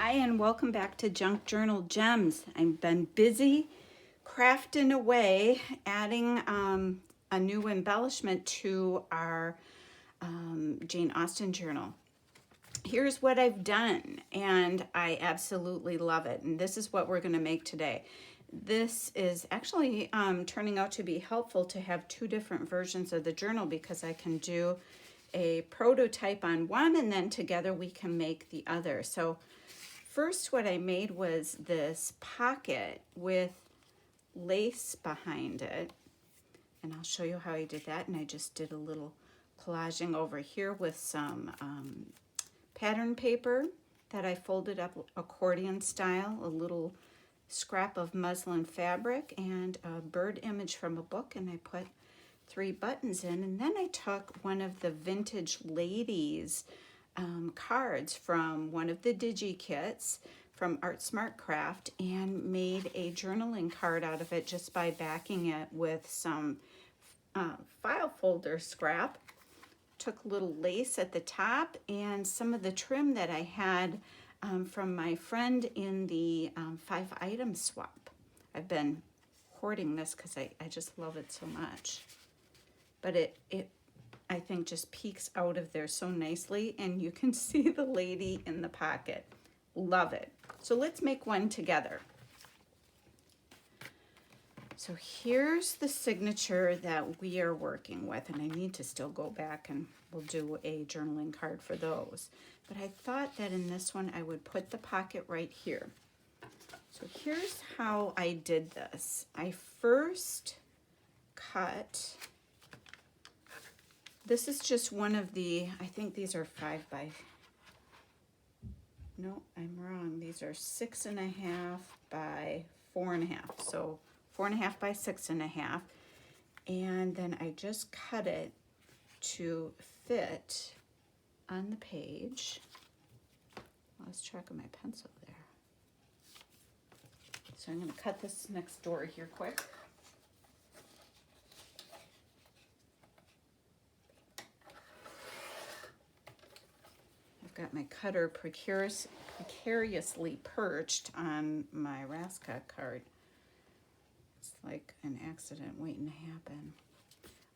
Hi, and welcome back to Junk Journal Gems. I've been busy crafting away, adding a new embellishment to our Jane Austen journal. Here's what I've done, and I absolutely love it. And this is what we're going to make today. This is actually turning out to be helpful to have two different versions of the journal because I can do a prototype on one and then together we can make the other. So first what I made was this pocket with lace behind it, and I'll show you how I did that. And I just did a little collaging over here with some pattern paper that I folded up accordion style, a little scrap of muslin fabric, and a bird image from a book, and I put 3 buttons in. And then I took one of the vintage ladies cards from one of the digi kits from Art Smart Craft and made a journaling card out of it just by backing it with some file folder scrap. Took a little lace at the top and some of the trim that I had from my friend in the 5-item swap. I've been hoarding this because I just love it so much. But it I think just peeks out of there so nicely, and you can see the lady in the pocket. Love it. So let's make one together. So here's the signature that we are working with, and I need to still go back and we'll do a journaling card for those. But I thought that in this one I would put the pocket right here. So here's how I did this. I first cut, this is just one of the, I think these are 5 by, no, I'm wrong. These are 6.5 by 4.5. So 4.5 by 6.5. And then I just cut it to fit on the page. Lost track of my pencil there. So I'm going to cut this next door here quick. Got my cutter precariously perched on my Rascot card. It's like an accident waiting to happen.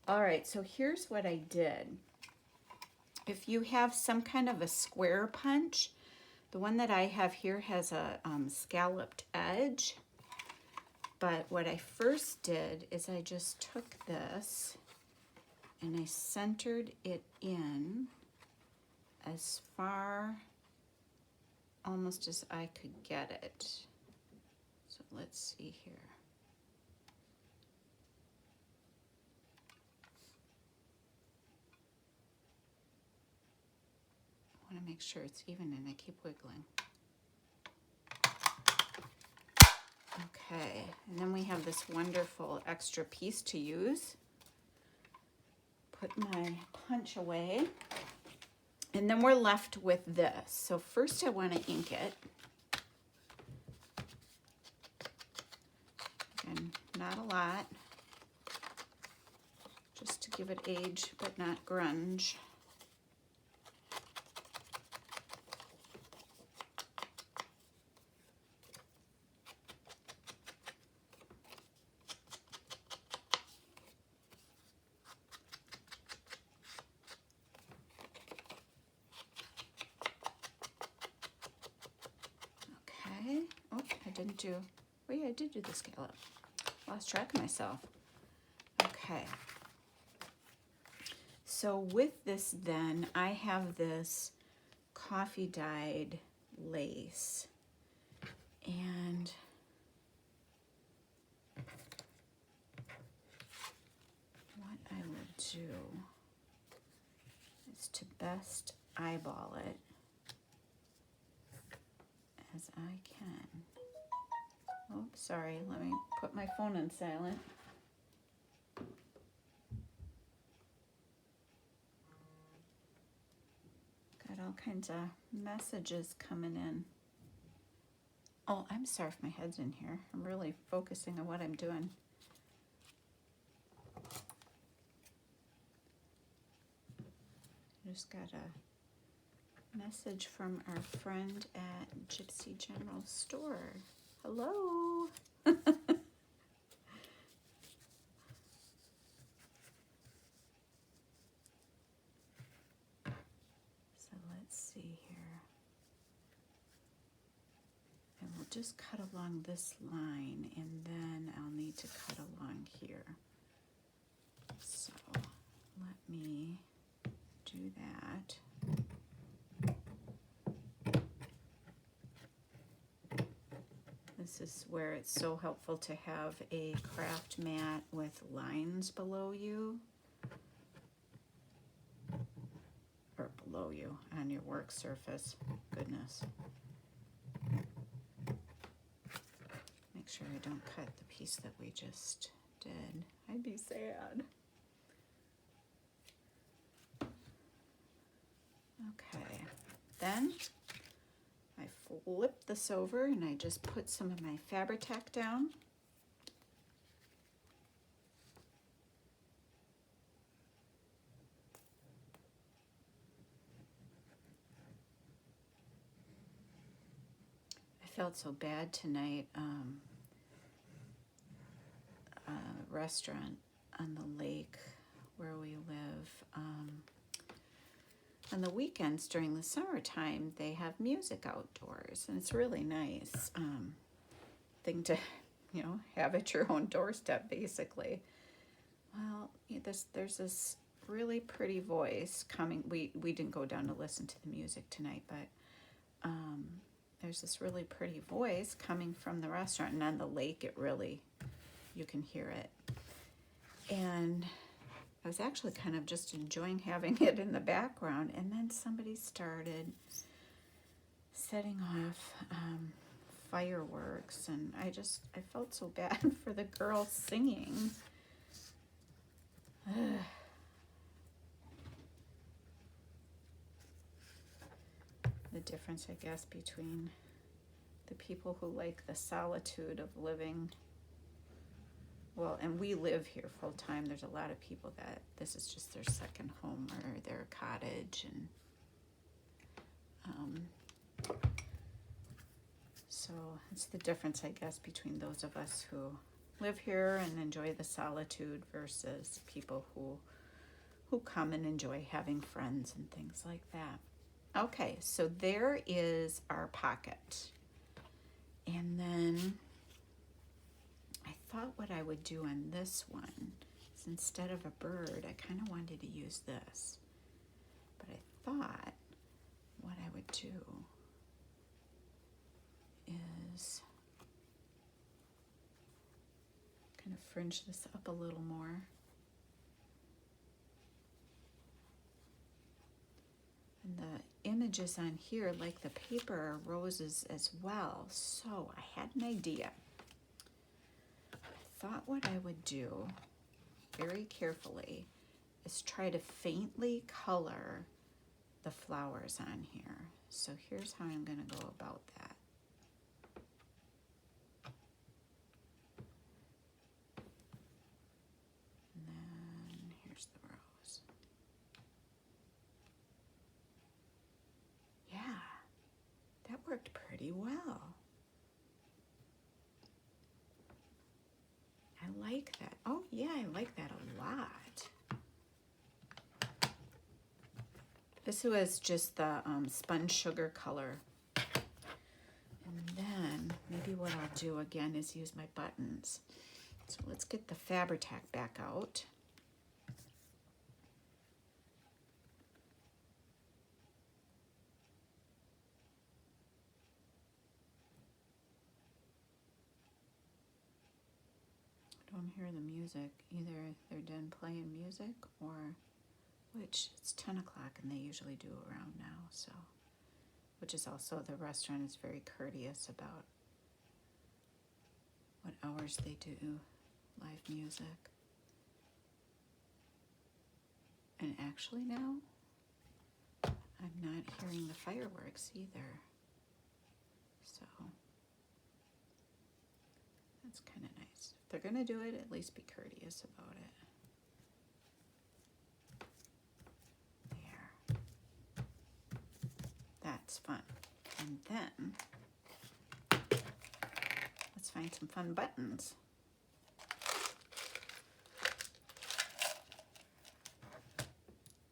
All right, so here's what I did. If you have some kind of a square punch, the one that I have here has a scalloped edge. But what I first did is I just took this and I centered it in as far almost as I could get it. So let's see here. I want to make sure it's even and I keep wiggling. Okay, and then we have this wonderful extra piece to use. Put my punch away. And then we're left with this. So first I want to ink it. And not a lot. Just to give it age, but not grunge. Oh yeah, I did do the scallop. Lost track of myself. Okay. So with this then, I have this coffee dyed lace. And what I will do is to best eyeball it as I can. Oh, sorry, let me put my phone on silent. Got all kinds of messages coming in. Oh, I'm sorry if my head's in here. I'm really focusing on what I'm doing. Just gotta Message from our friend at Gypsy General Store. Hello. So let's see here. And we'll just cut along this line, and then I'll need to cut along here. So let me do that. This is where it's so helpful to have a craft mat with lines below you, or below you on your work surface. Goodness. Make sure I don't cut the piece that we just did. I'd be sad. Okay, then I flip this over and I just put some of my Fabri-Tac down. I felt so bad tonight. A restaurant on the lake where we live. On the weekends during the summertime, they have music outdoors, and it's really nice thing to, have at your own doorstep, basically. Well, there's this really pretty voice coming. We didn't go down to listen to the music tonight, but there's this really pretty voice coming from the restaurant, and on the lake, you can hear it. And I was actually kind of just enjoying having it in the background, and then somebody started setting off fireworks, and I felt so bad for the girl singing. The difference, I guess, between the people who like the solitude of living. Well, and we live here full time. There's a lot of people that this is just their second home or their cottage, and so it's the difference, I guess, between those of us who live here and enjoy the solitude versus people who come and enjoy having friends and things like that. Okay, so there is our pocket, and then I thought what I would do on this one is instead of a bird, I kind of wanted to use this. But I thought what I would do is kind of fringe this up a little more. And the images on here, like the paper, are roses as well. So I had an idea. I thought what I would do very carefully is try to faintly color the flowers on here. So here's how I'm going to go about that. And then here's the rose. Yeah, that worked pretty well. I like that. Oh yeah, I like that a lot. This was just the sponge sugar color. And then maybe what I'll do again is use my buttons. So let's get the Fabri-Tac back out. I don't hear the music. Either they're done playing music or, which it's 10 o'clock and they usually do around now, so, which is also, the restaurant is very courteous about what hours they do live music. And actually now, I'm not hearing the fireworks either. So, that's kind of nice. If they're gonna do it, at least be courteous about it. There. That's fun. And then let's find some fun buttons.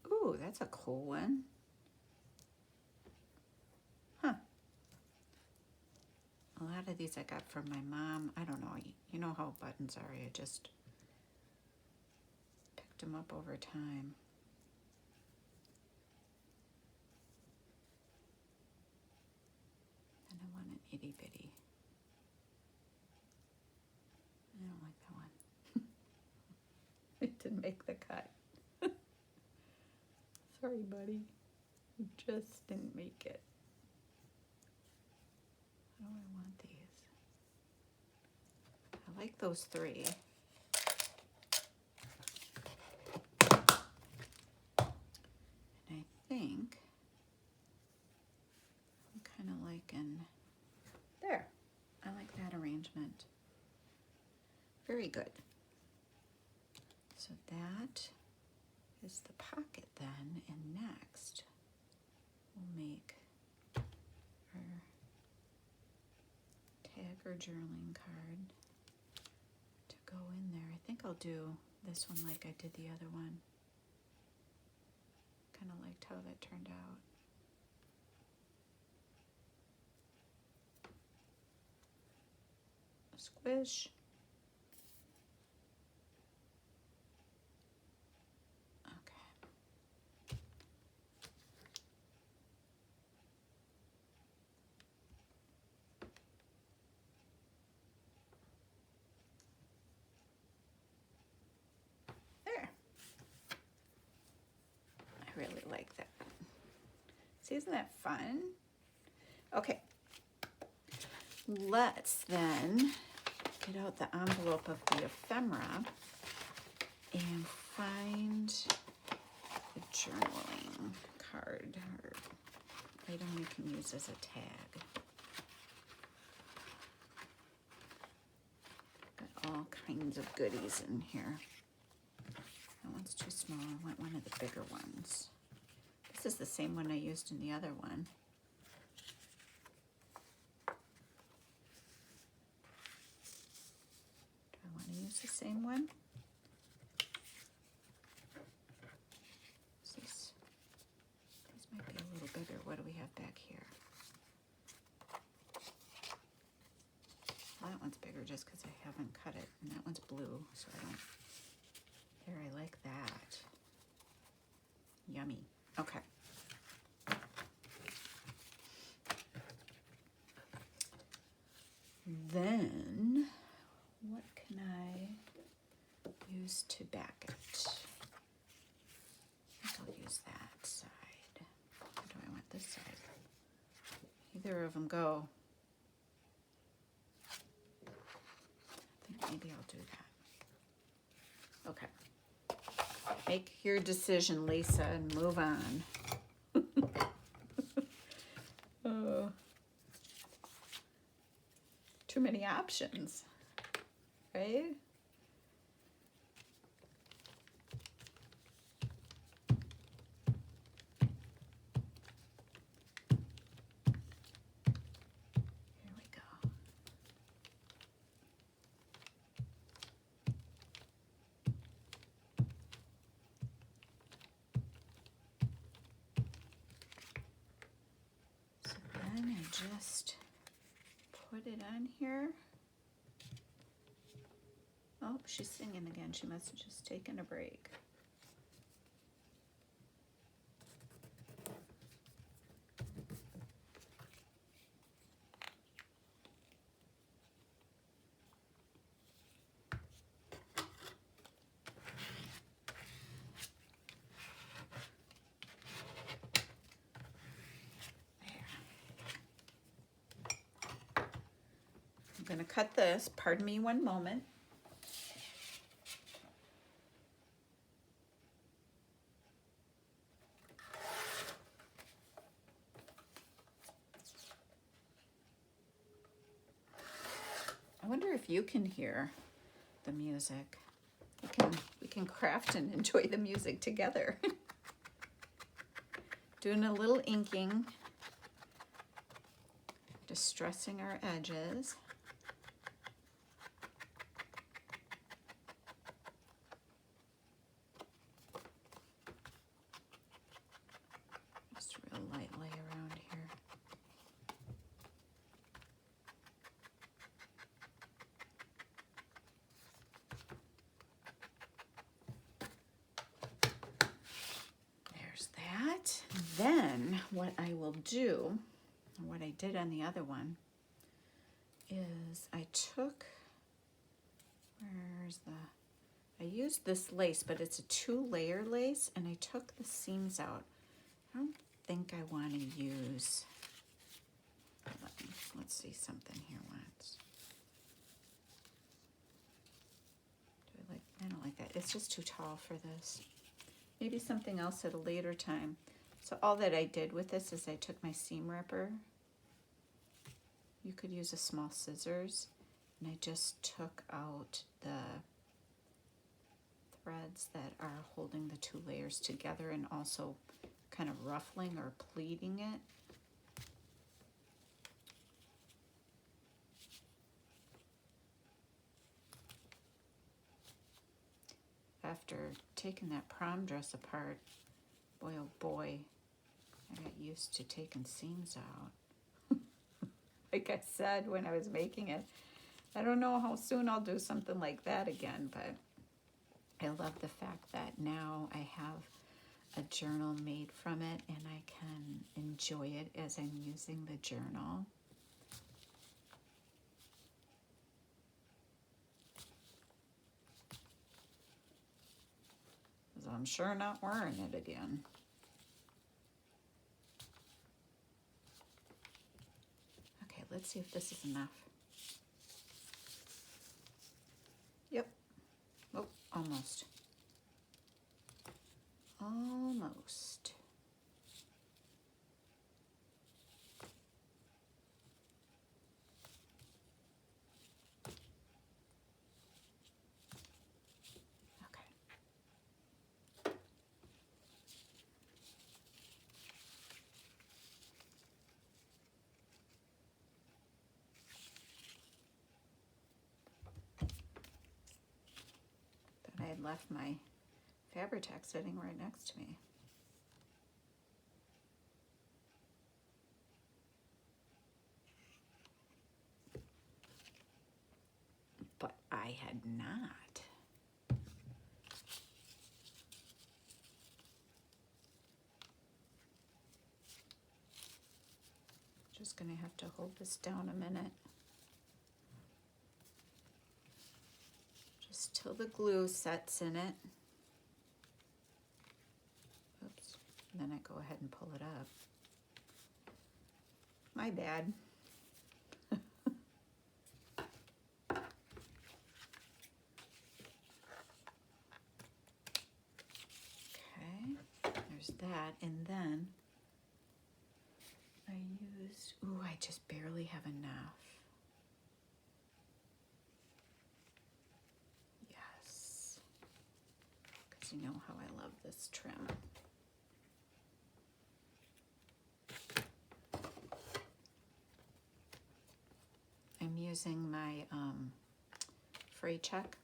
Ooh, that's a cool one. Huh. A lot of these I got from my mom. I don't know. You know how buttons are. I just picked them up over time. And I want an itty bitty. I don't like that one. It didn't make the cut. Sorry, buddy. You just didn't make it. How do I want these? I like those three. And I think I'm kind of liking, there. I like that arrangement. Very good. So that is the pocket then, and next we'll make our tag or journaling card to go in there. I think I'll do this one like I did the other one. Kind of liked how that turned out. A squish. Really like that. See, isn't that fun? Okay, let's then get out the envelope of the ephemera and find the journaling card or item we can use as a tag. Got all kinds of goodies in here. That one's too small. I want one of the bigger ones. This is the same one I used in the other one. Do I want to use the same one? These might be a little bigger. What do we have back here? Well, that one's bigger just because I haven't cut it. And that one's blue, so I don't... There, I like that. Yummy. Okay. Then, what can I use to back it? I think I'll use that side. Or do I want this side? Either of them go. I think maybe I'll do that. Okay. Make your decision, Lisa, and move on. Oh. Too many options, right? Here we go. So then I just put it on here. Oh, she's singing again. She must have just taken a break. I'm going to cut this. Pardon me one moment. I wonder if you can hear the music. We can craft and enjoy the music together. Doing a little inking. distressing our edges. Just real lightly around here. There's that. Then what I will do, what I did on the other one, is I took, I used this lace, but it's a 2-layer lace, and I took the seams out. I don't think I want to use, let's see something here once. I don't like that. It's just too tall for this. Maybe something else at a later time. So all that I did with this is I took my seam ripper. You could use a small scissors, and I just took out the threads that are holding the 2 layers together and also kind of ruffling or pleating it. After taking that prom dress apart, boy oh boy, I got used to taking seams out. Like I said when I was making it, I don't know how soon I'll do something like that again, but I love the fact that now I have a journal made from it and I can enjoy it as I'm using the journal. Because I'm sure not wearing it again. Okay, let's see if this is enough. Yep. Oh, almost. Almost. Okay. But I had left my Fabri-Tac sitting right next to me. But I had not. Just gonna have to hold this down a minute. Just till the glue sets in it. Oops, and then I go ahead and pull it up. My bad. There's that, and then I used, ooh, I just barely have enough. Yes, because you know how I love this trim. I'm using my fray check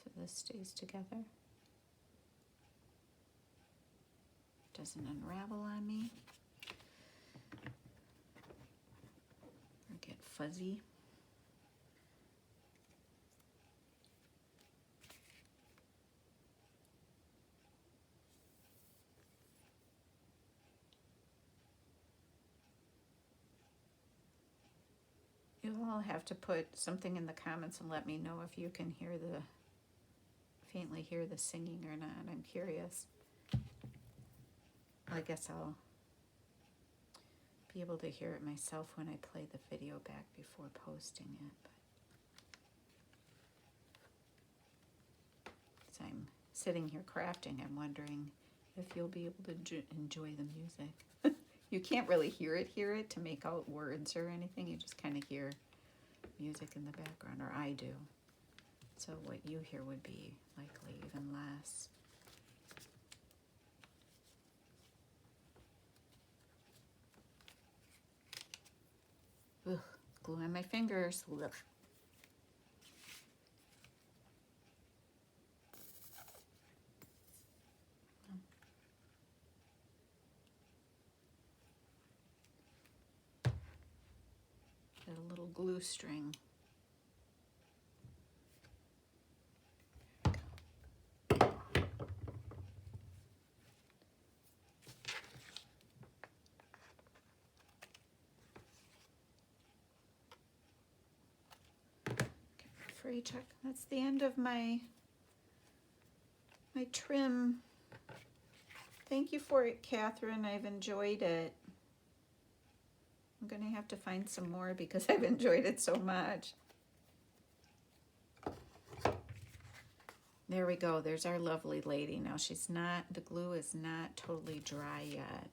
so this stays together. Doesn't unravel on me or get fuzzy. You'll all have to put something in the comments and let me know if you can hear faintly hear the singing or not. I'm curious. I guess I'll be able to hear it myself when I play the video back before posting it. But as I'm sitting here crafting, I'm wondering if you'll be able to enjoy the music. You can't really hear it to make out words or anything. You just kind of hear music in the background, or I do. So what you hear would be likely even less. Ugh, glue on my fingers. Ugh. Got a little glue string. Free check. That's the end of my trim. Thank you for it, Catherine. I've enjoyed it. I'm gonna have to find some more because I've enjoyed it so much. There we go. There's our lovely lady. Now the glue is not totally dry yet,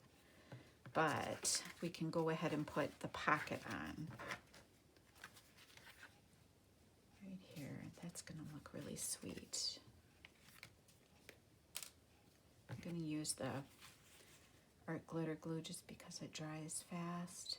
but we can go ahead and put the pocket on. Right here. That's gonna look really sweet. I'm gonna use the art glitter glue just because it dries fast.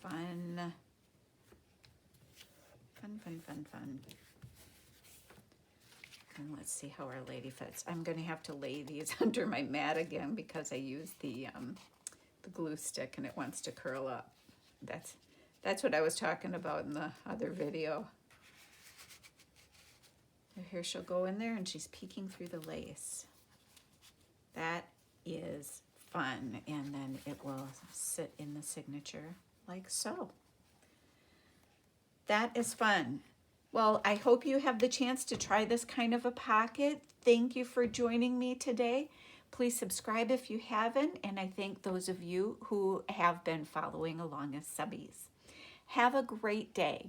Fun. Fun, fun, fun, fun. And let's see how our lady fits. I'm going to have to lay these under my mat again because I used the glue stick and it wants to curl up. That's what I was talking about in the other video. So here she'll go in there and she's peeking through the lace. That is fun. And then it will sit in the signature like so. That is fun. Well, I hope you have the chance to try this kind of a pocket. Thank you for joining me today. Please subscribe if you haven't, and I thank those of you who have been following along as subbies. Have a great day.